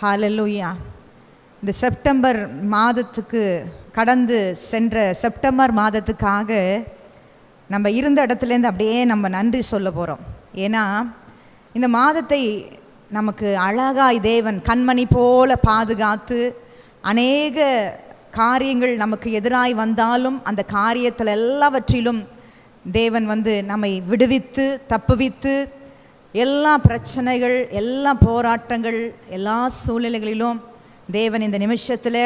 ஹல்லேலூயா. இந்த செப்டம்பர் மாதத்துக்கு கடந்து சென்ற செப்டம்பர் மாதத்துக்காக நம்ம இருந்த இடத்துலேருந்து அப்படியே நம்ம நன்றி சொல்ல போகிறோம். ஏன்னா இந்த மாதத்தை நமக்கு அழகாய் தேவன் கண்மணி போல பாதுகாத்து அநேக காரியங்கள் நமக்கு எதிராய் வந்தாலும் அந்த காரியத்தில் எல்லாவற்றிலும் தேவன் நம்மை விடுவித்து தப்புவித்து எல்லா பிரச்சனைகள் எல்லா போராட்டங்கள் எல்லா சூழ்நிலைகளிலும் தேவன் இந்த நிமிஷத்தில்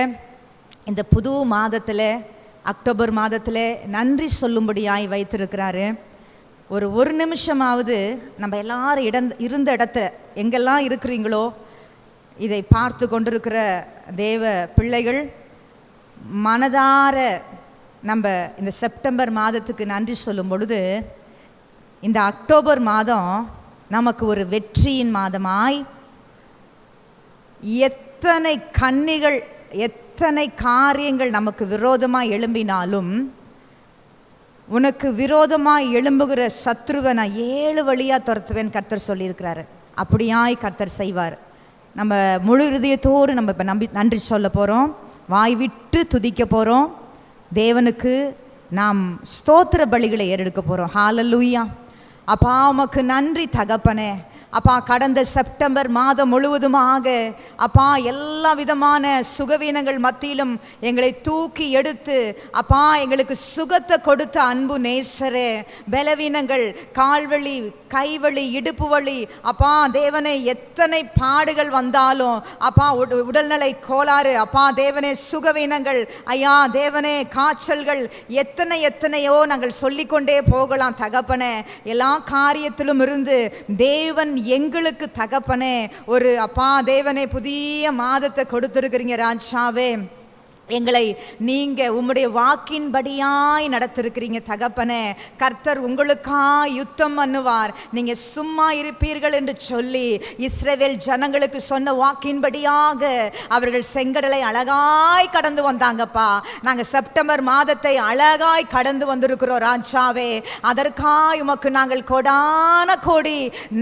இந்த புது மாதத்தில் அக்டோபர் மாதத்தில் நன்றி சொல்லும்படியாய் வைத்திருக்கிறாரு. ஒரு நிமிஷமாவது நம்ம எல்லாரும் இருந்த இடத்த எங்கெல்லாம் இருக்கிறீங்களோ இதை பார்த்து கொண்டிருக்கிற தேவ பிள்ளைகள் மனதார நம்ம இந்த செப்டம்பர் மாதத்துக்கு நன்றி சொல்லும் பொழுது இந்த அக்டோபர் மாதம் நமக்கு ஒரு வெற்றியின் மாதமாய் எத்தனை கண்ணிகள் எத்தனை காரியங்கள் நமக்கு விரோதமாய் எழும்பினாலும் உனக்கு விரோதமாய் எழும்புகிற சத்ருவை நான் 7 வழியாக துரத்துவேன் கர்த்தர் சொல்லியிருக்கிறாரு. அப்படியாய் கர்த்தர் செய்வார். நம்ம முழு இதயத்தோடு நம்ம இப்போ நன்றி சொல்ல போகிறோம். வாய் விட்டு துதிக்க போகிறோம். தேவனுக்கு நாம் ஸ்தோத்திர பலிகளை ஏறெடுக்க போகிறோம். ஹல்லேலூயா. அப்பா உமக்கு நன்றி தகப்பனே. அப்பா கடந்த செப்டம்பர் மாதம் முழுவதுமாக அப்பா எல்லா விதமான சுகவீனங்கள் மத்தியிலும் எங்களை தூக்கி எடுத்து அப்பா எங்களுக்கு சுகத்தை கொடுத்த அன்பு நேசரே. பலவீனங்கள் கால்வலி கைவலி இடுப்பு வலி அப்பா தேவனே எத்தனை பாடுகள் வந்தாலும் அப்பா உடல்நிலை கோளாறு அப்பா தேவனே சுகவீனங்கள் ஐயா தேவனே காய்ச்சல்கள் எத்தனையோ நாங்கள் சொல்லிக்கொண்டே போகலாம் தகப்பனே. எல்லா காரியத்திலும் இருந்து தேவன் எங்களுக்கு தகப்பனே ஒரு அப்பா தேவனே புதிய மாதத்தை கொடுத்திருக்கிறீங்க ராஜாவே. எங்களை நீங்க உம்முடைய வாக்கின்படியாய் நடத்திருக்கிறீங்க தகப்பனே. கர்த்தர் உங்களுக்காய் யுத்தம் பண்ணுவார், நீங்க சும்மா இருப்பீர்கள் என்று சொல்லி இஸ்ரவேல் ஜனங்களுக்கு சொன்ன வாக்கின்படியாக அவர்கள் செங்கடலை அழகாய் கடந்து வந்தாங்கப்பா. நாங்கள் செப்டம்பர் மாதத்தை அழகாய் கடந்து வந்திருக்கிறோம் ராஜாவே. அதற்காய் உமக்கு நாங்கள் கோடான கோடி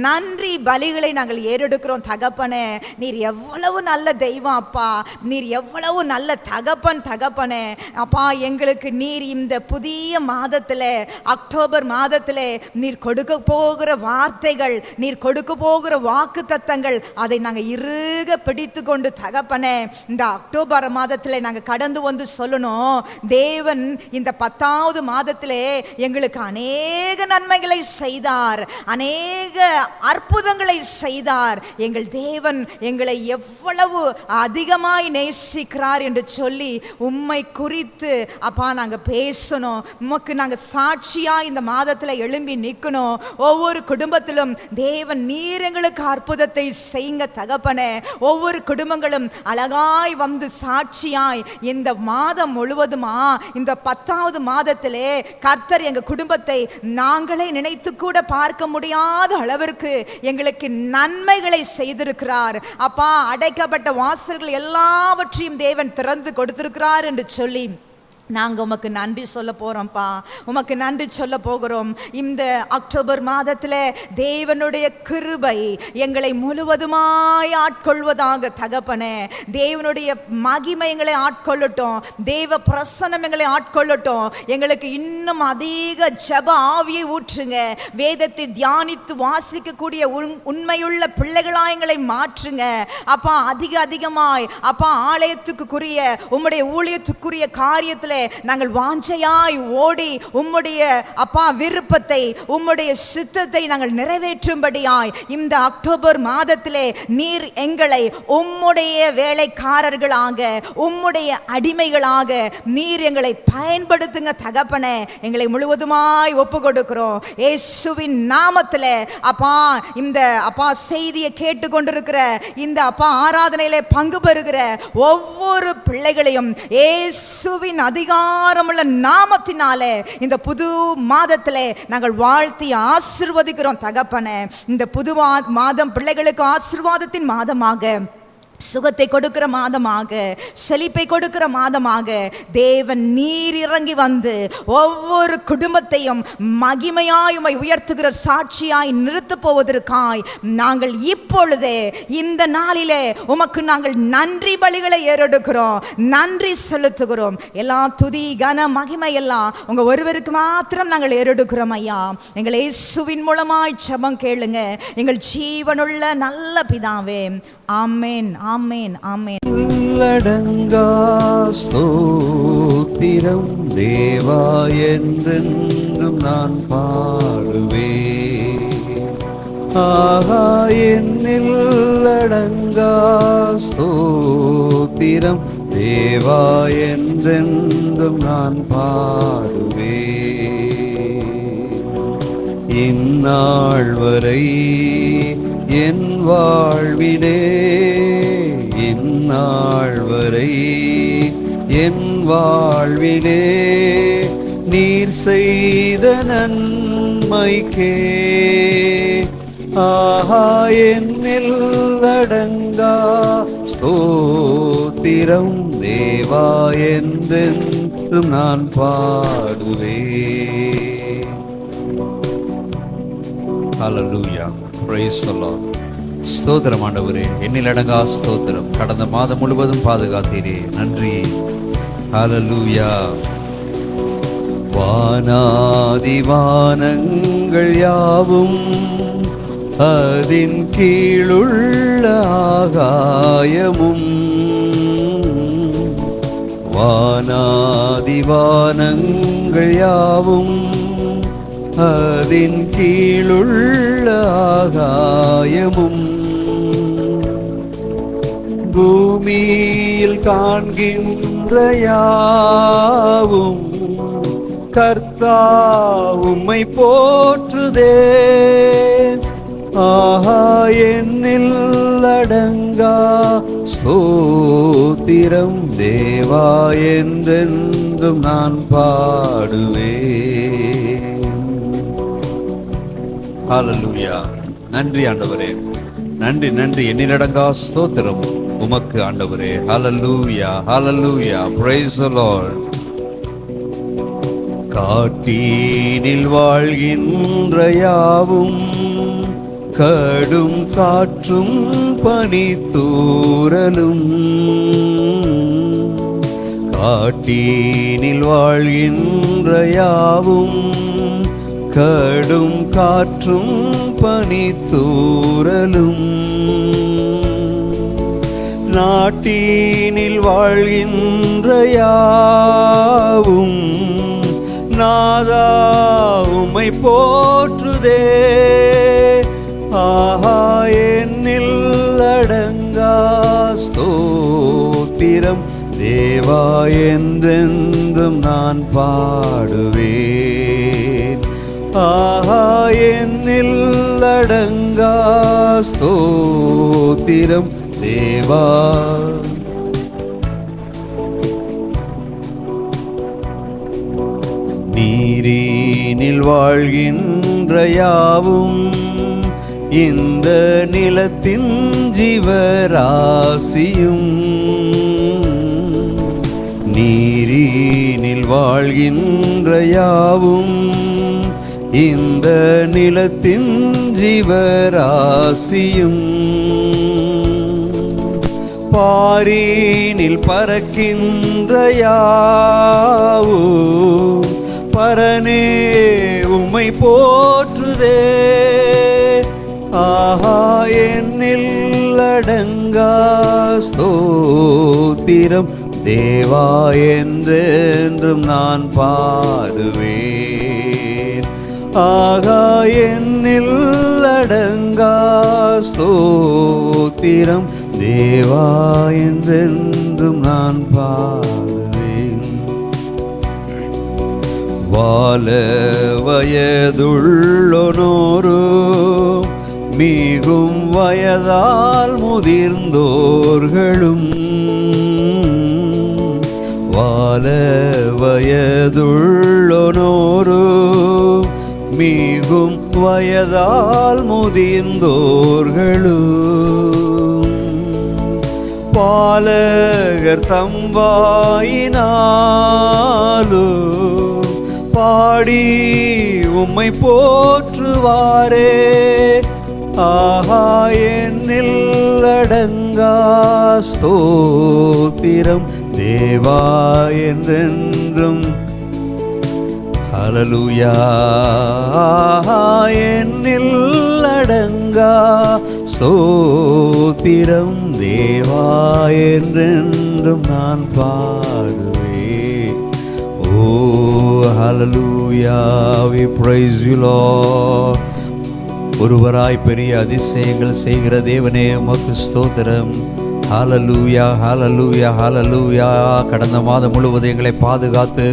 நன்றி பலிகளை நாங்கள் ஏறெடுக்கிறோம் தகப்பனே. நீர் எவ்வளவு நல்ல தெய்வம் அப்பா, நீர் எவ்வளவு நல்ல தகப்பனே அப்பா. எங்களுக்கு நீர் இந்த புதிய மாதத்தில் அக்டோபர் மாதத்தில் நீர் கொடுக்க போகிற வார்த்தைகள் நீர் கொடுக்க போகிற வாக்கு தத்தங்கள் அதை நாங்கள் இறுக பிடித்து கொண்டு தகப்பனே இந்த அக்டோபர் மாதத்தில் நாங்கள் கடந்து வந்து சொல்லணும். தேவன் இந்த 10வது மாதத்திலே எங்களுக்கு அநேக நன்மைகளை செய்தார், அநேக அற்புதங்களை செய்தார். எங்கள் தேவன் எங்களை எவ்வளவு அதிகமாய் நேசிக்கிறார் என்று சொல்லி உம்மை குறித்து அப்பா நாங்கள் பேசணும். உமக்கு நாங்கள் சாட்சியா இந்த மாதத்தில் எழும்பி நிற்கணும். ஒவ்வொரு குடும்பத்திலும் தேவன் நீர் எங்களுக்கு அற்புதத்தை செய்யுங்க தகப்பனே. ஒவ்வொரு குடும்பங்களும் அழகாய் வந்து சாட்சியாய் இந்த மாதம் முழுவதுமா இந்த 10வது மாதத்திலே கர்த்தர் எங்க குடும்பத்தை நாங்களே நினைத்து கூட பார்க்க முடியாத அளவிற்கு எங்களுக்கு நன்மைகளை செய்திருக்கிறார் அப்பா. அடைக்கப்பட்ட வாசல்கள் எல்லாவற்றையும் தேவன் திறந்து கொடுத்திருக்கிறார் என்று சொல்லி நாங்கள் உமக்கு நன்றி சொல்ல போகிறோம்ப்பா. உமக்கு நன்றி சொல்ல போகிறோம். இந்த அக்டோபர் மாதத்தில் தேவனுடைய கிருபை எங்களை முழுவதுமாய் ஆட்கொள்வதாக தகப்பனே. தேவனுடைய மகிமை எங்களை ஆட்கொள்ளட்டும், தேவ பிரசன்னம் எங்களை ஆட்கொள்ளட்டும். எங்களுக்கு இன்னும் அதிக ஜெப ஆவியை ஊற்றுங்க. வேதத்தை தியானித்து வாசிக்கக்கூடிய உண்மையுள்ள பிள்ளைகளாய் எங்களை மாற்றுங்க அப்பா. அதிகமாய் அப்பா ஆலயத்துக்குரிய உம்முடைய ஊழியத்துக்குரிய காரியத்தில் நாங்கள் வாஞ்சையாய் ஓடி உம்முடைய அப்பா விருப்பத்தை உம்முடைய சித்தத்தை நாங்கள் நிறைவேற்றும்படியாய் இந்த அக்டோபர் மாதத்திலே நீர் எங்களை உம்முடைய வேலைக்காரர்களாக உம்முடைய அடிமைகளாக நீர் எங்களை பயன்படுத்துங்க தகப்பனே. எங்களை முழுவதுமாய் ஒப்பு கொடுக்கிறோம் இயேசுவின் நாமத்திலே அப்பா. இந்த அப்பா செய்தியை கேட்டுக்கொண்டிருக்கிற இந்த அப்பா ஆராதனையிலே பங்கு பெறுகிற ஒவ்வொரு பிள்ளைகளையும் இயேசுவின் அதிகாரமுள்ள நாமத்தினாலே இந்த புது மாதத்திலே நாங்கள் வாழ்த்தி ஆசீர்வதிக்கிறோம் தகப்பனே. இந்த புது மாதம் பிள்ளைகளுக்கு ஆசீர்வாதத்தின் மாதமாக சுகத்தை கொடுக்கிற மாதமாக, செழிப்பை கொடுக்கிற மாதமாக தேவன் நீர் இறங்கி வந்து ஒவ்வொரு குடும்பத்தையும் மகிமையாய் உம்மை உயர்த்துகிற சாட்சியாய் நிறுத்த போவதற்காய் நாங்கள் இப்பொழுதே இந்த நாளிலே உமக்கு நாங்கள் நன்றி பலிகளை ஏறெடுக்கிறோம், நன்றி செலுத்துகிறோம். எல்லா துதி கன மகிமை எல்லாம் உங்க ஒருவருக்கு மாத்திரம் நாங்கள் ஏறெடுக்கிறோம் ஐயா. எங்கள் இயேசுவின் மூலமாய் ஜெபம் கேளுங்க எங்கள் ஜீவனுள்ள நல்ல பிதாவே. ஆமென், ஆமென், ஆமென். உள்ளடங்கா ஸ்தோத்திரம் தேவா என்றென்றும் நான் பாடுவேன். ஆகா என்னில் அடங்கா ஸ்தோத்திரம் தேவா என்றென்றும் நான் பாடுவேன். இந்நாள் வரை என் வாழ்விலே, இந்நாள் வரை என் வாழ்விலே நீர் செய்த நன்மைக்கே ஆஹா என்னில் அடங்கா ஸ்தோத்திரம் தேவா என்றென்றும் நான் பாடுவேன். ஹல்லேலூயா, பிரைஸ் தி லார்ட். ஸ்தோத்திரம் ஆண்டவரே, எண்ணில் அடங்கா ஸ்தோத்திரம். கடந்த மாதம் முழுவதும் பாதுகாத்தீரே, நன்றி. ஹல்லேலூயா. வானாதி வானங்கள் யாவும் அதின் கீழுள்ள ஆகாயமும், வானாதி வானங்கள் யாவும் அதின் கீழுள்ள ஆகாயமும், பூமியில் காண்கின்ற யாவும் கர்த்தா உம்மை போற்றுதே. ஆஹா என்னில் அடங்கா ஸ்தோத்திரம் தேவா என்றென்றும் நான் பாடுவேன். ஹல்லேலூயா. நன்றி ஆண்டவரே, நன்றி நன்றி. எண்ணிலடங்கா ஸ்தோத்திரம் உமக்கு ஆண்டவரே. ஹல்லேலூயா, ஹல்லேலூயா, பிரைஸ் தி லார்ட். காட்டினில் வாழ்கின்ற யாவும் கடும் காற்றும் பனித்தூறலும், காட்டினில் வாழ்கின்ற யாவும் கடும் காற்றும் பனித்தூறலும், நாட்டினில் வாழ்கின்ற யாவும் நாதா உம்மை போற்றுதே. ஆஹா என்னில் அடங்கா ஸ்தோத்திரம் தேவா என்றென்றும் நான் பாடுவேன். ஆஹா என்னில் அடங்கா ஸ்தோத்திரம் தேவா. நீரினில் வாழ்கின்ற யாவும் இந்த நிலத்தின் ஜீவராசியும், நீரினில் வாழ்கின்ற யாவும் இந்த நிலத்தின் ஜீவராசியும், பாரினில் பறக்கின்ற யாவும் பரனே உம்மை போற்றுதே. ஆஹா என்னில் அடங்கா ஸ்தோத்திரம் தேவா என்றென்றும் நான் பாடுவேன். ஆகா என்னில் அடங்கா ஸ்தோத்திரம் தேவா என்றென்றும் நான் பாடுவேன். வால வயதுள்ளோனோரோ மிகும் வயதால் முதிர்ந்தோர்களும், வால வயதுள்ளோனோரோ மிகும் வயதால் முதிர்ந்தோர்களும், பாலகர் தம் வாயினாலும் பாடி உம்மை போற்றுவாரே. ஆஹா என்னில் அடங்கா ஸ்தோத்திரம் தேவா என்றென்றும். ஹல்லேலூயா. என்னில் அடங்கா ஸ்தோத்திரம் தேவா என்றென்றும் நான் பாடுவேன். ஓ ஹல்லேலூயா, we praise you Lord. ஒருவராய் பெரிய அதிசயங்கள் செய்கிற தேவனே உமக்கு ஸ்தோத்திரம். ஹல்லேலூயா, ஹல்லேலூயா, ஹல்லேலூயா. கடந்த மாதம் முழுவதும் எங்களை பாதுகாத்து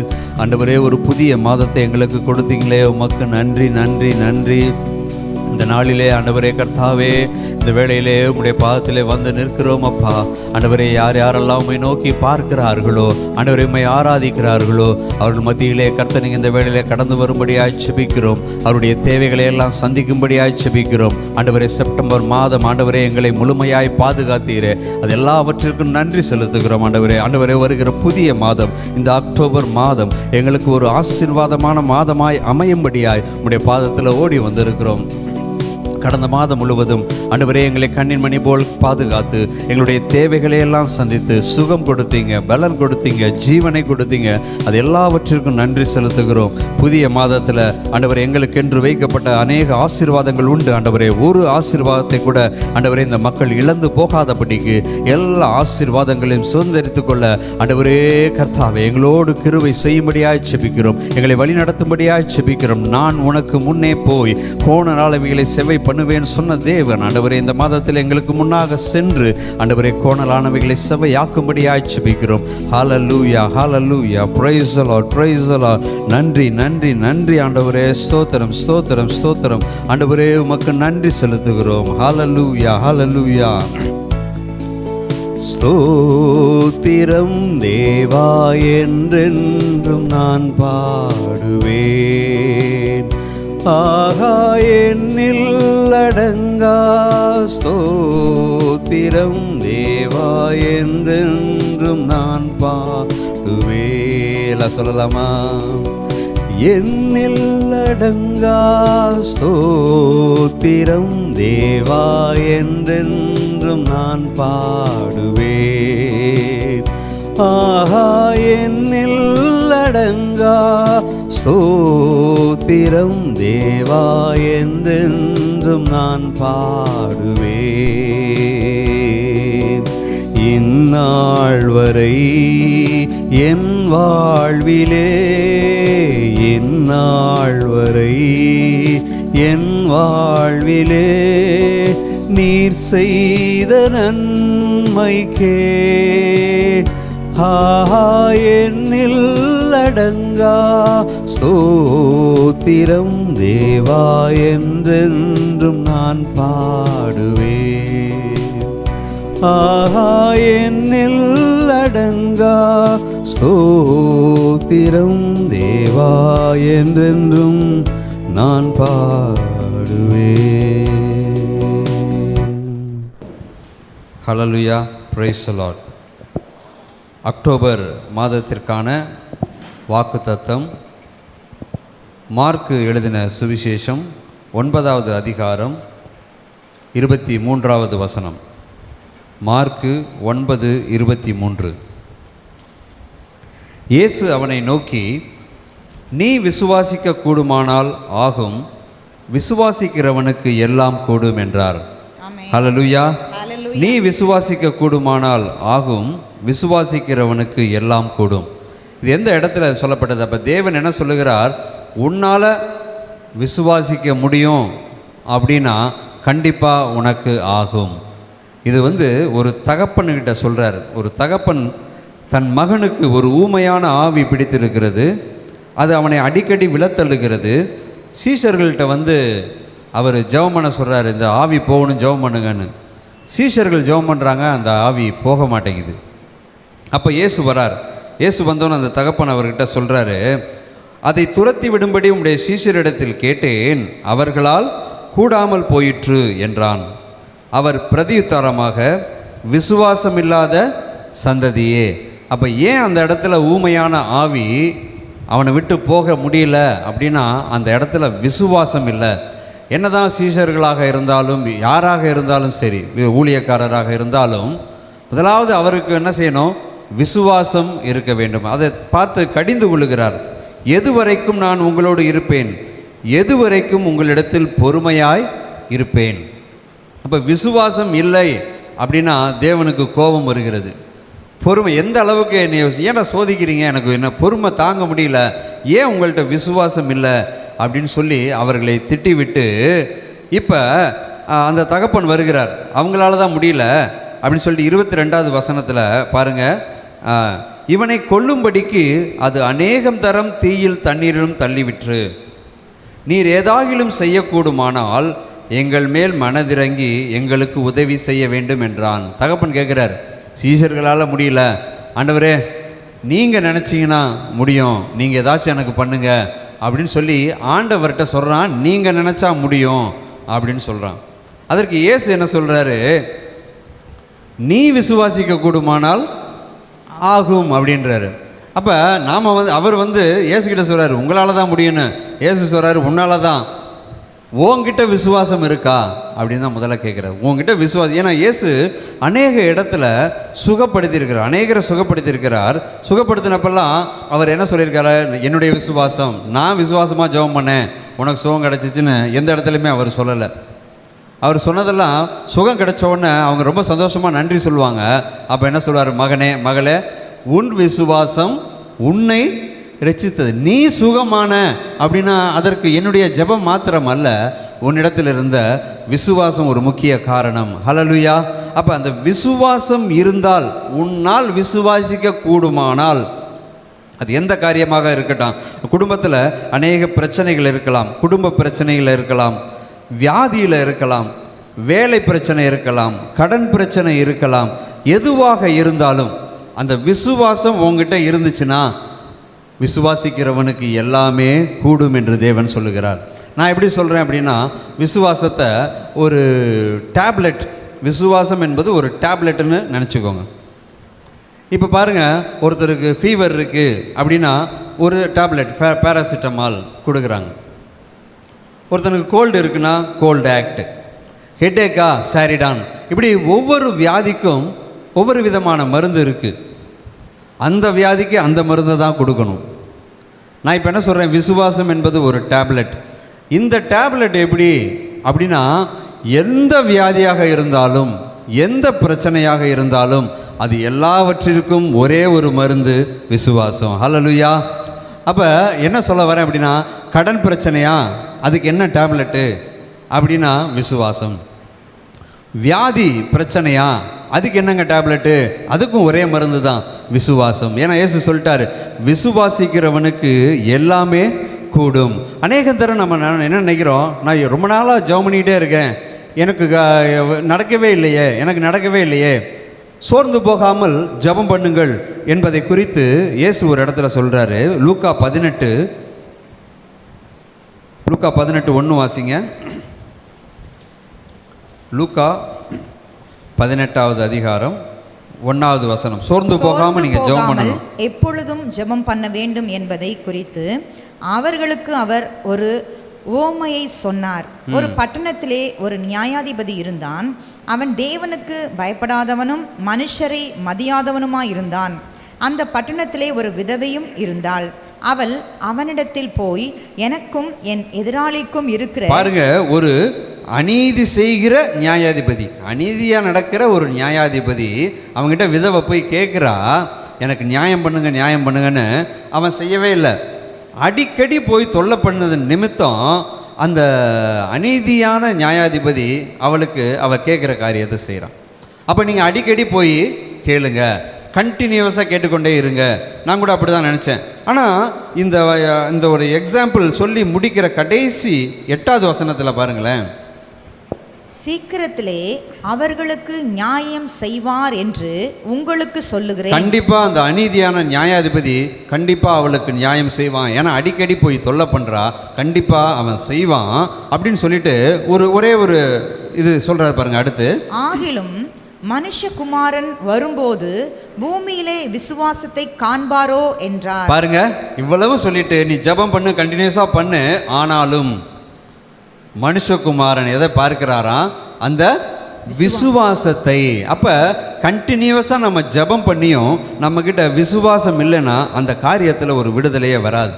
ஆண்டவரே ஒரு புதிய மாதத்தை எங்களுக்கு கொடுத்தீங்களே, உமக்கு நன்றி, நன்றி, நன்றி. இந்த நாளிலே ஆண்டவரே கர்த்தாவே, இந்த வேளையிலே உம்முடைய பாதத்திலே வந்து நிற்கிறோம் அப்பா. ஆண்டவரே, யார் யாரெல்லாம் உம்மை நோக்கி பார்க்கிறார்களோ, ஆண்டவரே உம்மை ஆராதிக்கிறார்களோ, அவர்கள் மத்தியிலே கர்த்தர் நீங்கள் இந்த வேளையிலே கடந்து வரும்படியாய் ஜெபிக்கிறோம். அவருடைய தேவைகளை எல்லாம் சந்திக்கும்படியாய் ஜெபிக்கிறோம். ஆண்டவரே, செப்டம்பர் மாதம் ஆண்டவரே எங்களை முழுமையாய் பாதுகாத்தீரே, அது எல்லாவற்றிற்கும் நன்றி செலுத்துகிறோம். ஆண்டவரே, ஆண்டவரே வருகிற புதிய மாதம், இந்த அக்டோபர் மாதம் எங்களுக்கு ஒரு ஆசீர்வாதமான மாதமாய் அமையும்படியாய் உம்முடைய பாதத்தில் ஓடி வந்திருக்கிறோம். கடந்த மாதம் முழுவதும் ஆண்டவரே எங்களை கண்ணின் மணி போல் பாதுகாத்து எங்களுடைய தேவைகளை எல்லாம் சந்தித்து சுகம் கொடுத்தீங்க, பலன் கொடுத்தீங்க, ஜீவனை கொடுத்தீங்க. அது எல்லாவற்றிற்கும் நன்றி செலுத்துகிறோம். புதிய மாதத்தில் ஆண்டவரே எங்களுக்கென்று வைக்கப்பட்ட அநேக ஆசீர்வாதங்கள் உண்டு. ஆண்டவரே, ஒரு ஆசீர்வாதத்தை கூட ஆண்டவரே இந்த மக்கள் இழந்து போகாதபடிக்கு எல்லா ஆசீர்வாதங்களையும் சுதந்திரித்துக் கொள்ள ஆண்டவரே கர்த்தாவே எங்களோடு கிருபை செய்யும்படியாய் ஜெபிக்கிறோம். எங்களை வழி நடத்தும்படியாய் ஜெபிக்கிறோம். நான் உனக்கு முன்னே போய் கோணலானவைகளை செவை பண்ணுவேன் சொன்ன தேவன் ஆண்டவரே இந்த மாதத்தில் எங்களுக்கு முன்னாக சென்று ஆண்டவரே கோணலானவைகளை செவையாக்கும்படியாய் ஜெபிக்கிறோம். Hallelujah, hallelujah. Praise the Lord, praise the Lord. நன்றி, நன்றி, நன்றி ஆண்டவரே. ஸ்தோத்திரம், ஸ்தோத்திரம், ஸ்தோத்திரம் ஆண்டவரே, உமக்கு நன்றி செலுத்துகிறோம். ஹல்லேலூயா, ஹல்லேலூயா. ஸ்தோத்திரம் தேவா என்றென்றும் நான் பாடுவேன். ஆகா என்னில் அடங்கா ஸ்தோத்திரம் தேவா என்றென்றும் நான் பாடுவேன். சொல்லலாமா? என்னில் அடங்கா ஸ்தோத்திரம் தேவா என்றென்றும் நான் பாடுவேன். ஆஹா என்னில் அடங்கா ஸ்தோத்திரம் தேவா என்றென்றும் நான் பாடுவேன். இந்நாள் வரை என் வாழ்விலே, இந்நாள் வரை என் வாழ்விலே நீர் செய்த நன்மைக்கே என்னில் அடங்கா ஸ்தோத்திரம் தேவா என்றென்றும் நான் பாடுவேன். ஆஹா என்னில் அடங்கா ஸ்தோத்திரம் தேவா என்றென்றும் நான் பாடுவேன். ஹல்லேலூயா, பிரைஸ் தி லார்ட். அக்டோபர் மாதத்திற்கான வாக்குத்தத்தம் மார்க்கு எழுதின சுவிசேஷம் 9வது அதிகாரம் 23வது வசனம். மார்க்கு 9:23. இயேசு அவனை நோக்கி, நீ விசுவாசிக்க கூடுமானால் ஆகும், விசுவாசிக்கிறவனுக்கு எல்லாம் கூடும் என்றார். ஹல்லேலூயா. நீ விசுவாசிக்க கூடுமானால் ஆகும், விசுவாசிக்கிறவனுக்கு எல்லாம் கூடும். இது எந்த இடத்துல சொல்லப்பட்டது? அப்போ தேவன் என்ன சொல்லுகிறார்? உன்னால் விசுவாசிக்க முடியும் அப்படின்னா கண்டிப்பாக உனக்கு ஆகும். இது ஒரு தகப்பன்கிட்ட சொல்கிறார். ஒரு தகப்பன் தன் மகனுக்கு ஒரு ஊமையான ஆவி பிடித்திருக்கிறது. அது அவனை அடிக்கடி விழத்தள்ளுகிறது. சீஷர்கள்ட்ட அவர் ஜெபம் பண்ண சொல்கிறார், இந்த ஆவி போகணும் ஜெபம் பண்ணுங்கன்னு. சீஷர்கள் ஜெபம் பண்ணுறாங்க, அந்த ஆவி போக மாட்டேங்குது. அப்போ இயேசு வரார். இயேசு வந்தோன்னு அந்த தகப்பன் அவர்கிட்ட சொல்கிறாரு, அதை துரத்தி விடும்படி உம்முடைய சீஷரிடத்தில் கேட்டேன், அவர்களால் கூடாமல் போயிற்று என்றான். அவர் பிரதியுத்தரமாக, விசுவாசம் இல்லாத சந்ததியே. அப்போ ஏன் அந்த இடத்துல ஊமையான ஆவி அவனை விட்டு போக முடியல அப்படின்னா, அந்த இடத்துல விசுவாசம் இல்லை. என்னதான் சீஷர்களாக இருந்தாலும் யாராக இருந்தாலும் சரி, ஊழியக்காரராக இருந்தாலும் முதலாவது அவருக்கு என்ன செய்யணும்? விசுவாசம் இருக்க வேண்டும். அதை பார்த்து கடிந்து கொள்ளுகிறார். எதுவரைக்கும் நான் உங்களோடு இருப்பேன், எதுவரைக்கும் உங்களிடத்தில் பொறுமையாய் இருப்பேன். அப்போ விசுவாசம் இல்லை அப்படின்னா தேவனுக்கு கோபம் வருகிறது. பொறுமை எந்த அளவுக்கு என்னை ஏன்னா சோதிக்கிறீங்க, எனக்கு என்ன பொறுமை தாங்க முடியல, ஏன் உங்கள்கிட்ட விசுவாசம் இல்லை அப்படின்னு சொல்லி அவர்களை திட்டிவிட்டு, இப்போ அந்த தகப்பன் வருகிறார். அவங்களால தான் முடியல அப்படின்னு சொல்லிட்டு 22வது வசனத்தில் பாருங்கள், இவனை கொல்லும்படிக்கு அது அநேகம் தரம் தீயில் தண்ணீரிலும் தள்ளிவிற்று, நீர் ஏதாகிலும் செய்யக்கூடுமானால் எங்கள் மேல் மனதிறங்கி எங்களுக்கு உதவி செய்ய வேண்டும் என்றான். தகப்பன் கேட்குறார், சீஷர்களால் முடியல ஆண்டவரே, நீங்கள் நினச்சிங்கன்னா முடியும், நீங்கள் ஏதாச்சும் எனக்கு பண்ணுங்க அப்படின்னு சொல்லி ஆண்டவர்கிட்ட சொல்கிறான். நீங்கள் நினச்சா முடியும் அப்படின்னு சொல்கிறான். அதற்கு இயேசு என்ன சொல்கிறாரு? நீ விசுவாசிக்க கூடுமானால் ஆகும் அப்படின்றாரு. அப்போ நாம் அவர் இயேசுக்கிட்ட சொல்கிறாரு உங்களால் தான் முடியும்னு. இயேசு சொல்கிறாரு உன்னால தான். உங்ககிட்ட விசுவாசம் இருக்கா அப்படின்னு தான் முதல்ல கேட்குறாரு. உங்ககிட்ட விசுவாசம். ஏன்னா இயேசு அநேக இடத்துல சுகப்படுத்தியிருக்கிறார், அநேகரை சுகப்படுத்தியிருக்கிறார். சுகப்படுத்தினப்பெல்லாம் அவர் என்ன சொல்லியிருக்காரு? என்னுடைய விசுவாசம், நான் விசுவாசமாக ஜெபம் பண்ணேன் உனக்கு சுகம் கிடச்சிச்சின்னு எந்த இடத்துலையுமே அவர் சொல்லலை. அவர் சொன்னதெல்லாம் சுகம் கிடைச்ச உடனே அவங்க ரொம்ப சந்தோஷமாக நன்றி சொல்லுவாங்க. அப்போ என்ன சொல்லுவார்? மகனே மகளே, உன் விசுவாசம் உன்னை ரட்சித்தது, நீ சுகமான அப்படின்னா அதற்கு என்னுடைய ஜெபம் மாத்திரம் அல்ல, உன்னிடத்தில் இருந்த விசுவாசம் ஒரு முக்கிய காரணம். ஹல்லேலூயா. அப்போ அந்த விசுவாசம் இருந்தால், உன்னால் விசுவாசிக்க கூடுமானால், அது எந்த காரியமாக இருக்கட்டும், குடும்பத்தில் அநேக பிரச்சனைகள் இருக்கலாம், குடும்ப பிரச்சனைகள் இருக்கலாம், வியாதியில் இருக்கலாம், வேலை பிரச்சனை இருக்கலாம், கடன் பிரச்சனை இருக்கலாம், எதுவாக இருந்தாலும் அந்த விசுவாசம் உங்ககிட்ட இருந்துச்சுன்னா விசுவாசிக்கிறவனுக்கு எல்லாமே கூடும் என்று தேவன் சொல்லுகிறார். நான் எப்படி சொல்கிறேன் அப்படின்னா, விசுவாசத்தை ஒரு டேப்லெட், விசுவாசம் என்பது ஒரு டேப்லெட்டுன்னு நினச்சிக்கோங்க. இப்போ பாருங்கள், ஒருத்தருக்கு ஃபீவர் இருக்குது அப்படின்னா ஒரு டேப்லெட் பேராசிட்டமால் கொடுக்குறாங்க. ஒருத்தனுக்கு கோல்டு இருக்குன்னா கோல்டு ஆக்ட், ஹெட்டேக்கா சாரிடான், இப்படி ஒவ்வொரு வியாதிக்கும் ஒவ்வொரு விதமான மருந்து இருக்குது. அந்த வியாதிக்கு அந்த மருந்தை தான் கொடுக்கணும். நான் இப்போ என்ன சொல்கிறேன்? விசுவாசம் என்பது ஒரு டேப்லெட். இந்த டேப்லெட் எப்படி அப்படின்னா, எந்த வியாதியாக இருந்தாலும், எந்த பிரச்சனையாக இருந்தாலும், அது எல்லாவற்றிற்கும் ஒரே ஒரு மருந்து, விசுவாசம். ஹல்லேலூயா. அப்போ என்ன சொல்ல வரேன் அப்படின்னா, கடன் பிரச்சனையா, அதுக்கு என்ன டேப்லெட்டு அப்படின்னா விசுவாசம். வியாதி பிரச்சனையா, அதுக்கு என்னங்க டேப்லெட்டு, அதுக்கும் ஒரே மருந்து தான், விசுவாசம். ஏன்னா இயேசு சொல்லிட்டாரு, விசுவாசிக்கிறவனுக்கு எல்லாமே கூடும். அநேக தரம் நம்ம என்ன நினைக்கிறோம்? நான் ரொம்ப நாளாக ஜெபம் பண்ணிக்கிட்டே இருக்கேன், எனக்கு நடக்கவே இல்லையே. சோர்ந்து போகாமல் ஜெபம் பண்ணுங்கள் என்பதை குறித்து இயேசு ஒரு இடத்துல சொல்கிறாரு. லூக்கா 18:1 வாசிங்க. லூக்கா 18வது அதிகாரம் 1வது வசனம். சோர்ந்து போகாமல் நீங்கள் ஜெபம் பண்ணணும், எப்பொழுதும் ஜெபம் பண்ண வேண்டும் என்பதை குறித்து அவர்களுக்கு அவர் ஒரு ஓமையை சொன்னார். ஒரு பட்டணத்திலே ஒரு நியாயாதிபதி இருந்தான். அவன் தேவனுக்கு பயப்படாதவனும் மனுஷரை மதியாதவனுமாயிருந்தான். அந்த பட்டணத்திலே ஒரு விதவையும் இருந்தாள். அவள் அவனிடத்தில் போய், எனக்கும் என் எதிராளிக்கும் இருக்கிற, பாருங்க, ஒரு அநீதி செய்கிற நியாயாதிபதி, அநீதியாக நடக்கிற ஒரு நியாயாதிபதி அவங்ககிட்ட விதவை போய் கேட்குறா, எனக்கு நியாயம் பண்ணுங்கன்னு. அவன் செய்யவே இல்லை. அடிக்கடி போய் தொல்லை பண்ணது நிமித்தம் அந்த அநீதியான நியாயாதிபதி அவள் கேட்குற காரியத்தை செய்கிறான். அப்போ நீங்கள் அடிக்கடி போய் கேளுங்க, கண்டினியூவஸாக கேட்டுக்கொண்டே இருங்க. நான் கூட அப்படி தான் நினச்சேன். ஆனால் இந்த ஒரு எக்ஸாம்பிள் சொல்லி முடிக்கிற கடைசி 8வது வசனத்தில் பாருங்களேன், சீக்கிரத்திலே அவர்களுக்கு நியாயம் செய்வார் என்று உங்களுக்கு சொல்லுகிறேன். கண்டிப்பா அந்த அநீதியான நியாயாதிபதி கண்டிப்பா அவளுக்கு நியாயம் செய்வான். ஏன்னா அடிக்கடி போய் தொல்லை பண்றா, கண்டிப்பா அவன் செய்வான் அப்படின்னு சொல்லிட்டு ஒரே ஒரு இது சொல்றாரு பாருங்க. அடுத்து, ஆகிலும் மனுஷகுமாரன் வரும்போது பூமியிலே விசுவாசத்தை காண்பாரோ என்றார். பாருங்க, இவ்வளவு சொல்லிட்டு நீ ஜெபம் பண்ணு, கண்டினியூஸா பண்ணு. ஆனாலும் மனுஷகுமாரன் எதை பார்க்கிறாராம்? அந்த விசுவாசத்தை. அப்ப கண்டினியூஸா நம்ம ஜெபம் பண்ணியும் நம்ம கிட்ட விசுவாசம் இல்லைன்னா அந்த காரியத்துல ஒரு விடுதலையே வராது.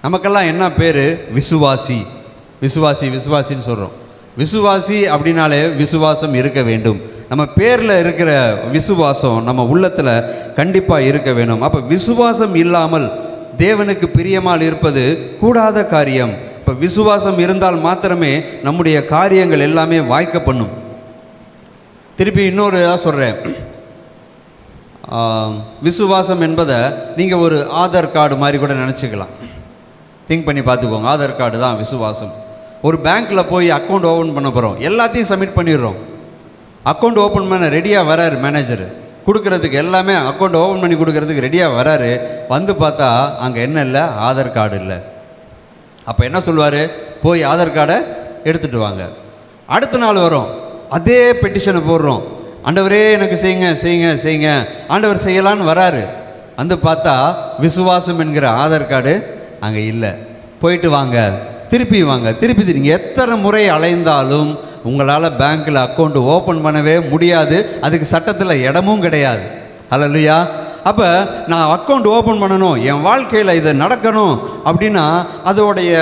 நமக்கெல்லாம் என்ன பேரு? விசுவாசி. விசுவாசி விசுவாசின்னு சொல்றோம். விசுவாசி அப்படின்னாலே விசுவாசம் இருக்க வேண்டும். நம்ம பேரில் இருக்கிற விசுவாசம் நம்ம உள்ளத்தில் கண்டிப்பாக இருக்க வேணும். அப்போ விசுவாசம் இல்லாமல் தேவனுக்கு பிரியமால் இருப்பது கூடாத காரியம். இப்போ விசுவாசம் இருந்தால் மாத்திரமே நம்முடைய காரியங்கள் எல்லாமே வாய்க்க பண்ணும். திருப்பி இன்னொரு சொல்கிறேன், விசுவாசம் என்பதை நீங்கள் ஒரு ஆதார் கார்டு மாதிரி கூட நினச்சிக்கலாம். திங்க் பண்ணி பார்த்துக்கோங்க. ஆதார் கார்டு தான் விசுவாசம். ஒரு பேங்க்கில் போய் அக்கௌண்ட் ஓப்பன் பண்ண போகிறோம், எல்லாத்தையும் சப்மிட் பண்ணிடுறோம். அக்கௌண்ட் ஓப்பன் பண்ண ரெடியாக வராரு மேனேஜர், கொடுக்கறதுக்கு எல்லாமே அக்கௌண்ட் ஓப்பன் பண்ணி கொடுக்கறதுக்கு ரெடியாக வராரு. வந்து பார்த்தா அங்கே என்ன இல்லை? ஆதார் கார்டு இல்லை. அப்போ என்ன சொல்லுவார்? போய் ஆதார் கார்டை எடுத்துகிட்டு வாங்க. அடுத்த நாள் வரும், அதே பெட்டிஷனை போடுறோம், ஆண்டவரே எனக்கு செய்யுங்க செய்யுங்க செய்யுங்க. ஆண்டவர் செய்யலான்னு வராரு. வந்து பார்த்தா விசுவாசம் என்கிற ஆதார் கார்டு அங்கே இல்லை. போயிட்டு வாங்க, திருப்பி வாங்க, திருப்பி நீங்கள் எத்தனை முறை அலைந்தாலும் உங்களால் பேங்க்கில் அக்கௌண்ட் ஓப்பன் பண்ணவே முடியாது. அதுக்கு சட்டத்தில் இடமும் கிடையாது. ஹல்லேலூயா. அப்போ நான் அக்கௌண்ட் ஓப்பன் பண்ணணும், என் வாழ்க்கையில் இது நடக்கணும் அப்படின்னா அதோடைய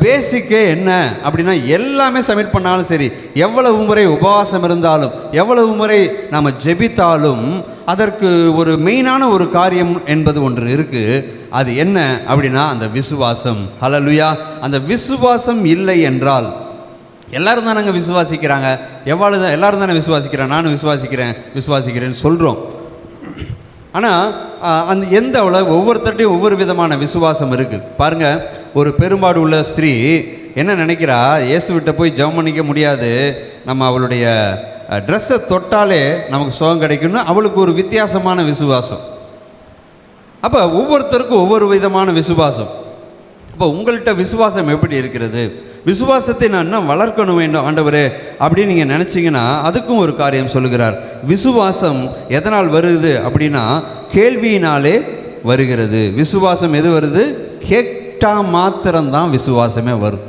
பேசிக்கே என்ன அப்படின்னா எல்லாமே சப்மிட் பண்ணாலும் சரி, எவ்வளவு முறை உபவாசம் இருந்தாலும், எவ்வளவு முறை நாம் ஜெபித்தாலும் அதற்கு ஒரு மெயினான ஒரு காரியம் என்பது ஒன்று இருக்குது. அது என்ன அப்படின்னா அந்த விசுவாசம். ஹல்லேலூயா. அந்த விசுவாசம் இல்லை என்றால், எல்லாரும் தானே விசுவாசிக்கிறாங்க, எல்லாரும் தானே விசுவாசிக்கிறாங்க, நானும் விசுவாசிக்கிறேன்னு சொல்கிறோம். ஆனால் அந்த எந்த அளவு ஒவ்வொருத்தர்ட்டையும் ஒவ்வொரு விதமான விசுவாசம் இருக்குது. பாருங்கள், ஒரு பெரும்பாடு உள்ள ஸ்திரீ என்ன நினைக்கிறா? இயேசுவிட்ட போய் ஜெபம் பண்ணிக்க முடியாது, நம்ம அவளுடைய ட்ரெஸ்ஸை தொட்டாலே நமக்கு சுகம் கிடைக்கும்னு அவளுக்கு ஒரு வித்தியாசமான விசுவாசம். அப்போ ஒவ்வொருத்தருக்கும் ஒவ்வொரு விதமான விசுவாசம். அப்போ உங்கள்கிட்ட விசுவாசம் எப்படி இருக்கிறது? விசுவாசத்தை நான் இன்னும் வளர்க்கணும் வேண்டும் ஆண்டவரே அப்படின்னு நீங்கள் நினச்சிங்கன்னா அதுக்கும் ஒரு காரியம் சொல்லுகிறார். விசுவாசம் எதனால் வருது அப்படின்னா கேள்வியினாலே வருகிறது. விசுவாசம் எது வருது? கேட்டா மாத்திரம்தான் விசுவாசமே வரும்.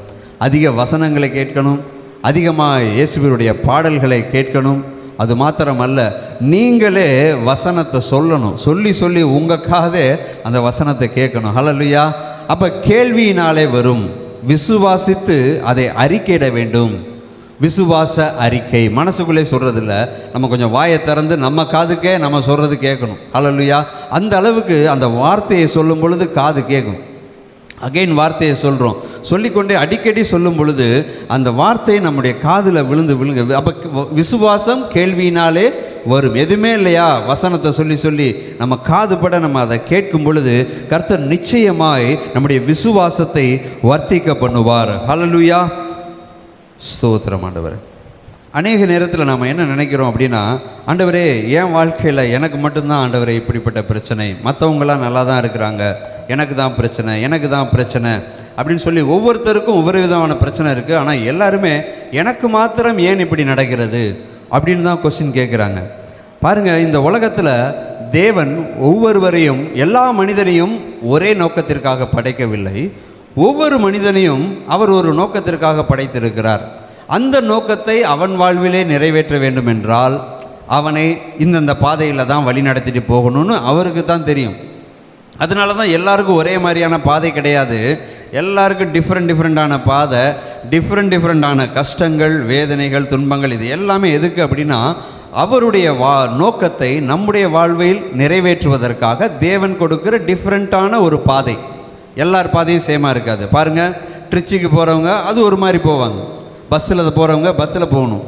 அதிக வசனங்களை கேட்கணும், அதிகமாக இயேசுவினுடைய பாடல்களை கேட்கணும். அது மாத்திரமல்ல, நீங்களே வசனத்தை சொல்லணும், சொல்லி சொல்லி உங்கள் காதே அந்த வசனத்தை கேட்கணும். ஹல்லேலூயா. அப்போ கேள்வியினாலே வரும். விசுவாசித்து அதை அறிக்கையிட வேண்டும். விசுவாச அறிக்கை மனசுக்குள்ளே சொல்கிறதில்ல, நம்ம கொஞ்சம் வாயை திறந்து நம்ம காதுக்கே நம்ம சொல்கிறது கேட்கணும். ஹல்லேலூயா. அந்த அளவுக்கு அந்த வார்த்தையை சொல்லும் பொழுது காது கேட்கும். அகைன் வார்த்தையை சொல்கிறோம், சொல்லிக்கொண்டே அடிக்கடி சொல்லும் பொழுது அந்த வார்த்தை நம்முடைய காதில் விழுந்து அப்போ விசுவாசம் கேள்வியினாலே வரும். எதுவுமே இல்லையா? வசனத்தை சொல்லி சொல்லி நம்ம காதுபட நம்ம அதை கேட்கும் பொழுது கர்த்தர் நிச்சயமாய் நம்முடைய விசுவாசத்தை வர்த்திக்க பண்ணுவார். ஹல்லேலூயா. ஸ்தோத்திரம் ஆண்டவரே. அநேக நேரத்தில் நாம் என்ன நினைக்கிறோம் அப்படின்னா, ஆண்டவரே என் வாழ்க்கையில் எனக்கு மட்டும்தான் ஆண்டவரே இப்படிப்பட்ட பிரச்சனை, மற்றவங்களாம் நல்லா தான் இருக்கிறாங்க, எனக்கு தான் பிரச்சனை அப்படின்னு சொல்லி ஒவ்வொருத்தருக்கும் ஒவ்வொரு விதமான பிரச்சனை இருக்குது. ஆனால் எல்லாருமே எனக்கு மாத்திரம் ஏன் இப்படி நடக்கிறது அப்படின்னு தான் கொஸ்டின் கேட்குறாங்க. பாருங்கள், இந்த உலகத்தில் தேவன் ஒவ்வொருவரையும், எல்லா மனிதனையும் ஒரே நோக்கத்திற்காக படைக்கவில்லை. ஒவ்வொரு மனிதனையும் அவர் ஒரு நோக்கத்திற்காக படைத்திருக்கிறார். அந்த நோக்கத்தை அவன் வாழ்விலே நிறைவேற்ற வேண்டும் என்றால் அவனை இந்தந்த பாதையில் தான் வழி நடத்திட்டு போகணும்னு அவருக்கு தான் தெரியும். அதனால தான் எல்லாருக்கும் ஒரே மாதிரியான பாதை கிடையாது. எல்லாருக்கும் டிஃப்ரெண்டான பாதை, டிஃப்ரெண்டான கஷ்டங்கள், வேதனைகள், துன்பங்கள். இது எல்லாமே எதுக்கு அப்படின்னா அவருடைய நோக்கத்தை நம்முடைய வாழ்வில் நிறைவேற்றுவதற்காக தேவன் கொடுக்கிற டிஃப்ரெண்ட்டான ஒரு பாதை. எல்லார் பாதையும் சேமாக இருக்காது. பாருங்கள், ட்ரிச்சிக்கு போகிறவங்க அது ஒரு மாதிரி போவாங்க, பஸ்ஸில் போகிறவங்க பஸ்ஸில் போகணும்.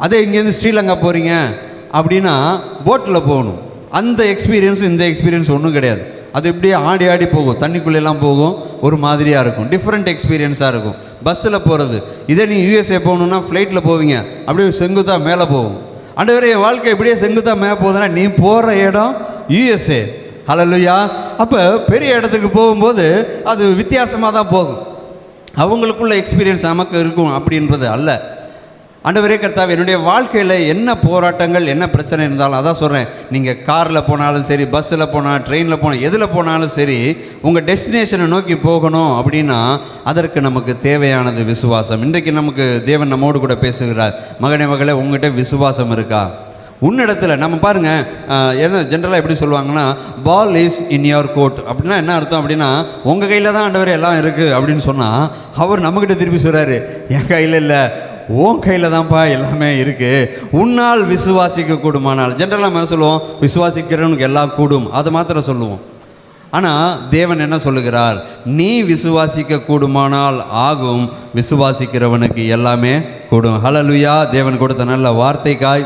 அதே இங்கேருந்து ஸ்ரீலங்கா போகிறீங்க அப்படின்னா போட்டில் போகணும். அந்த எக்ஸ்பீரியன்ஸும் இந்த எக்ஸ்பீரியன்ஸ் ஒன்றும் கிடையாது. அது இப்படியே ஆடி ஆடி போகும், தண்ணிக்குள்ளெல்லாம் போகும், ஒரு மாதிரியாக இருக்கும், டிஃப்ரெண்ட் எக்ஸ்பீரியன்ஸாக இருக்கும். பஸ்ஸில் போகிறது. இதே நீ யூஎஸ்ஏ போகணுன்னா ஃப்ளைட்டில் போவீங்க, அப்படியே செங்குத்தாக மேலே போகும். ஆண்டவரே என் வாழ்க்கை இப்படியே செங்குத்தாக மேலே போகுதுன்னா நீ போகிற இடம் யூஎஸ்ஏ. ஹல்லேலூயா. அப்போ பெரிய இடத்துக்கு போகும்போது அது வித்தியாசமாக தான் போகும். அவங்களுக்குள்ள எக்ஸ்பீரியன்ஸ் நமக்கு இருக்கும் அப்படின்றது அல்ல. ஆண்டவரே கர்த்தாவே, என்னுடைய வாழ்க்கையில் என்ன போராட்டங்கள் என்ன பிரச்சனை இருந்தாலும், அதான் சொல்கிறேன், நீங்கள் காரில் போனாலும் சரி, பஸ்ஸில் போனால், ட்ரெயினில் போனால், எதில் போனாலும் சரி, உங்கள் டெஸ்டினேஷனை நோக்கி போகணும் அப்படின்னா அதற்கு நமக்கு தேவையானது விசுவாசம். இன்றைக்கு நமக்கு தேவன் நம்மோடு கூட பேசுகிறார். மகனே மகளே, உங்கள்கிட்ட விசுவாசம் இருக்கா? உன்னிடத்தில் நம்ம பாருங்கள், என்ன ஜென்ரலாக எப்படி சொல்லுவாங்கன்னா, ball is in your court. அப்படின்னா என்ன அர்த்தம் அப்படின்னா, உங்கள் கையில் தான் ஆண்டவர் எல்லாம் இருக்குது அப்படின்னு சொன்னால், அவர் நம்மக்கிட்ட திருப்பி சொல்கிறாரு, என் கையில் இல்லை, உன் கையில் தான்ப்பா எல்லாமே இருக்குது. உன்னால் விசுவாசிக்க கூடுமானால், ஜென்ரலாக நம்ம சொல்லுவோம், விசுவாசிக்கிறவனுக்கு எல்லாம் கூடும், அதை மாத்திரம் சொல்லுவோம். ஆனால் தேவன் என்ன சொல்லுகிறார்? நீ விசுவாசிக்க கூடுமானால் ஆகும், விசுவாசிக்கிறவனுக்கு எல்லாமே கூடும். ஹல்லேலூயா. தேவன் கொடுத்த நல்ல வார்த்தைக்காய்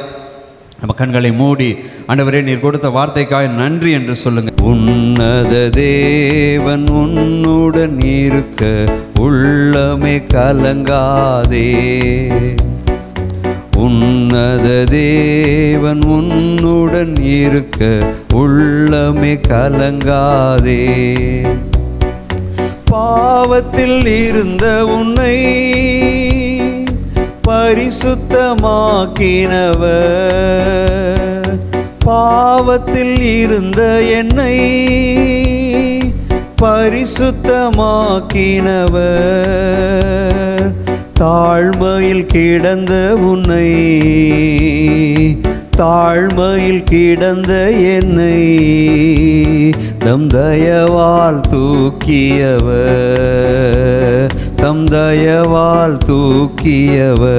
நம்ம கண்களை மூடி, ஆண்டவரே நீர் கொடுத்த வார்த்தைக்காய் நன்றி என்று சொல்லுங்க. உன்னத தேவன் உன்னுடன் இருக்க உள்ளமே கலங்காதே. உன்னத தேவன் உன்னுடன் இருக்க உள்ளமே கலங்காதே. பாவத்தில் இருந்த உன்னை பரிசுத்தமாக்கினவர், பாவத்தில் இருந்த என்னை பரிசுத்தமாக்கினவர், தாழ்மையில் கிடந்த உன்னை, தாழ்மையில் கிடந்த என்னை தம் தயவால் தூக்கியவர், தம் தயவால் தூக்கியவர்.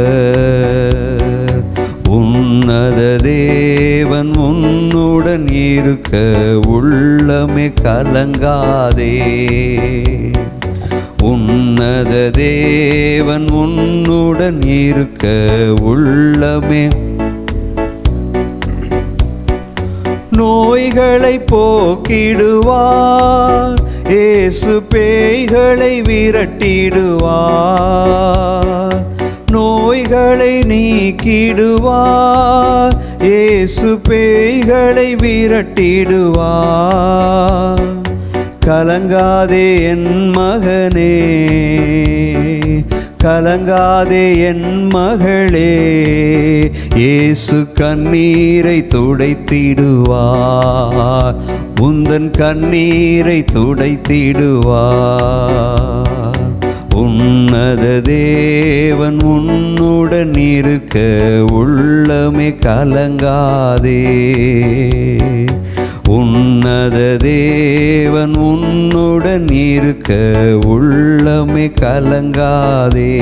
உன்னத தேவன் உன்னுடன் இருக்க உள்ளமே கலங்காதே. உன்னத தேவன் உன்னுடன் இருக்க உள்ளமே. நோய்களை போக்கிடுவார் இயேசு, பேய்களை விரட்டிடுவார். நோய்களை நீக்கிடுவார் இயேசு, பேய்களை விரட்டிடுவார். கலங்காதே என் மகனே, கலங்காதே என் மகளே, இயேசு கண்ணீரை துடைத்திடுவார், உந்தன் கண்ணீரை துடைத்திடுவார். உன்னத தேவன் உன்னுடன் இருக்க உள்ளமே கலங்காதே. உன்னத தேவன் உன்னுடன் இருக்க உள்ளமே கலங்காதே.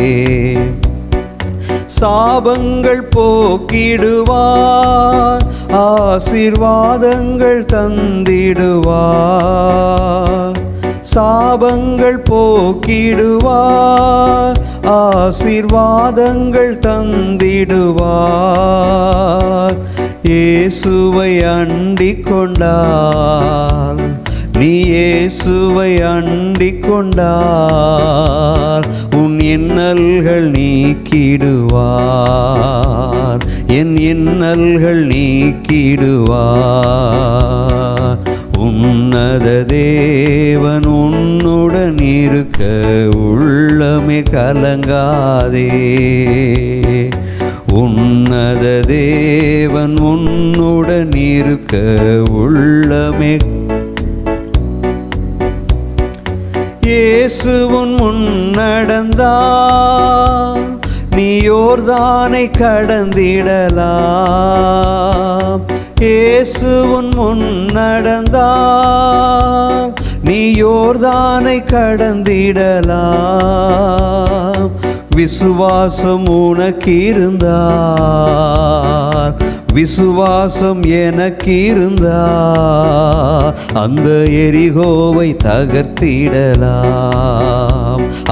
சாபங்கள் போக்கிடுவார், ஆசீர்வாதங்கள் தந்திடுவார். சாபங்கள் போக்கிடுவார், ஆசீர்வாதங்கள் தந்திடுவார். இயேசுவை அண்டிக் கொண்டால், நீ இயேசுவை அண்டிக் கொண்டால், உன் இன்னல்கள் நீக்கிடுவார், என் இன்னல்கள் நீக்கிடுவார். உன்னத தேவன் உன்னுடன் இருக்க உள்ளமே கலங்காதே. உன்னத தேவன் உன்னுடன் இருக்க உள்ளமே. இயேசு உன் முன் நடந்தார், நீ யோர்தானை கடந்திடலாம். இயேசு உன் முன் நடந்தார், நீ யோர்தானை கடந்திடலாம். விசுவாசம் உனக்கு இருந்தால், விசுவாசம் எனக்கு இருந்தால், அந்த எரிகோவை தகர்த்திடலாம்,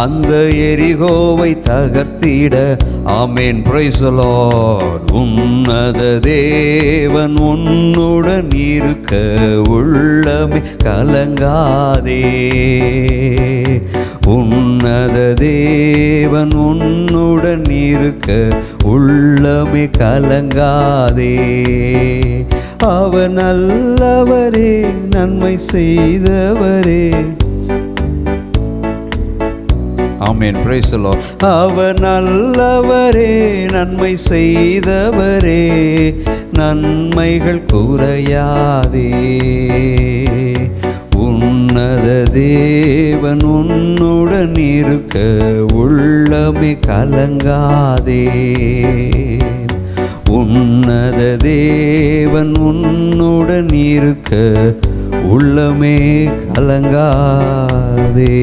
அந்த எரிகோவை தகர்த்திட. ஆமென். Price the Lord. உன்னத தேவன் உன்னுடன் இருக்க உள்ளமே கலங்காதே. உன்னத தேவன் உன்னுடன் இருக்க உள்ளமே கலங்காதே. அவர் நல்லவரே, நன்மை செய்தவரே, ஆமென். Price the Lord. அவர் நல்லவரே, நன்மை செய்தவரே, நன்மைகள் குறையாதே. உன்னத தேவன் உன்னுடன் இருக்க உள்ளமே கலங்காதே. உன்னத தேவன் உன்னுடன் இருக்க உள்ளமே கலங்காதே.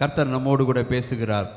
கர்த்தர் நம்மோடு கூட பேசுகிறார்.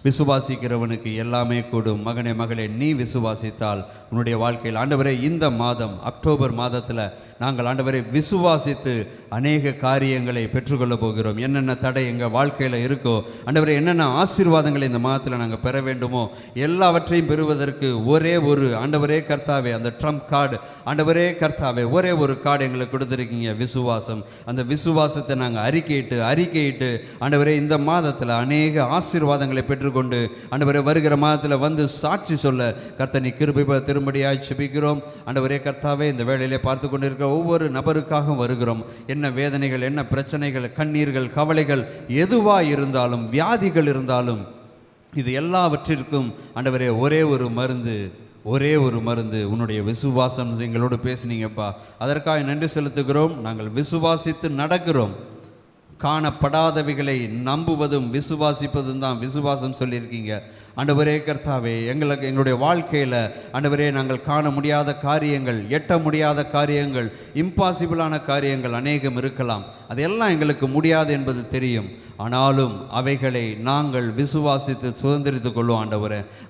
விசுவாசிக்கிறவனுக்கு எல்லாமே கூடும். மகனே மகளே, நீ விசுவாசித்தால் உன்னுடைய வாழ்க்கையில் ஆண்டவரே, இந்த மாதம் அக்டோபர் மாதத்தில் நாங்கள் ஆண்டவரை விசுவாசித்து அநேக காரியங்களை பெற்றுக்கொள்ள போகிறோம். என்னென்ன தடை எங்கள் வாழ்க்கையில் இருக்கோ ஆண்டவரே, என்னென்ன ஆசீர்வாதங்களை இந்த மாதத்தில் நாங்கள் பெற வேண்டுமோ எல்லாவற்றையும் பெறுவதற்கு ஒரே ஒரு ஆண்டவரே கர்த்தாவே, அந்த ட்ரம்ப் கார்டு ஆண்டவரே கர்த்தாவே, ஒரே ஒரு கார்டு எங்களுக்கு கொடுத்துருக்கீங்க, விசுவாசம். அந்த விசுவாசத்தை நாங்கள் அறிக்கையிட்டு ஆண்டவரே இந்த மாதத்தில் அநேக ஆசீர்வாதங்களை பெற்றுக்கொண்டு ஆண்டவரே வருகிற மாதத்தில் வந்து சாட்சி சொல்ல கர்த்தர் நீ கிருபை திரும்படியாய் செபிக்கிறோம். ஆண்டவரே கர்த்தாவே, இந்த வேளையிலே பார்த்து கொண்டிருக்க ஒவ்வொரு நபருக்காக வருகிறோம். என்ன வேதனைகள், என்ன பிரச்சனைகள், கண்ணீர்கள், கவலைகள் எதுவாக இருந்தாலும், வியாதிகள் இருந்தாலும், இது எல்லாவற்றிற்கும் ஆண்டவரே ஒரே ஒரு மருந்து, உன்னுடைய விசுவாசம். எங்களோடு பேசுனீங்கப்பா, அதற்காக நன்றி செலுத்துகிறோம். நாங்கள் விசுவாசித்து நடக்கிறோம். காணப்படாதவைகளை நம்புவதும் விசுவாசிப்பதும் தான் விசுவாசம் சொல்லியிருக்கீங்க. ஆண்டவரே கர்த்தாவே, எங்களுடைய வாழ்க்கையில் ஆண்டவரே நாங்கள் காண முடியாத காரியங்கள், எட்ட முடியாத காரியங்கள், இம்பாசிபிளான காரியங்கள் அநேகம் இருக்கலாம். அதெல்லாம் எங்களுக்கு முடியாது என்பது தெரியும். ஆனாலும் அவைகளை நாங்கள் விசுவாசித்து சுதந்திரித்துக் கொள்வோம்.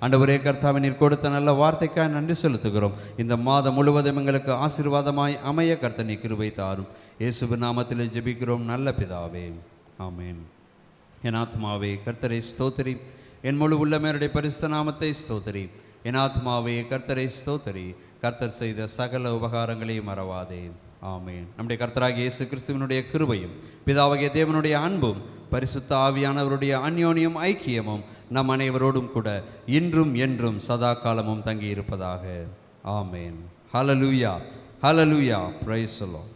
ஆண்டவரே கர்த்தாவே, நீர் கொடுத்த நல்ல வார்த்தைக்காக நன்றி செலுத்துகிறோம். இந்த மாதம் முழுவதும் எங்களுக்கு ஆசீர்வாதமாய் அமைய கர்த்தர் நீர் கிருபை தாரும். இயேசுவின் நாமத்தில் ஜெபிக்கிறோம் நல்ல பிதாவே, ஆமென். என் ஆத்மாவே கர்த்தரை ஸ்தோத்திரி, என் முழு உள்ளமேருடைய பரிசுத்த நாமத்தை ஸ்தோத்திரி. என் ஆத்மாவே கர்த்தரை ஸ்தோத்திரி, கர்த்தர் செய்த சகல உபகாரங்களையும் மறவாதே, ஆமென். நம்முடைய கர்த்தராகிய இயேசு கிறிஸ்துவினுடைய கிருபையும் பிதாவாகிய தேவனுடைய அன்பும் பரிசுத்த ஆவியானவருடைய அந்யோன்யம் ஐக்கியமும் நம் அனைவரோடும் கூட இன்றும் என்றும் சதா காலமும் தங்கி இருப்பதாக, ஆமென். ஹல்லேலூயா, ஹல்லேலூயா, பிரைஸ் தி லார்ட்.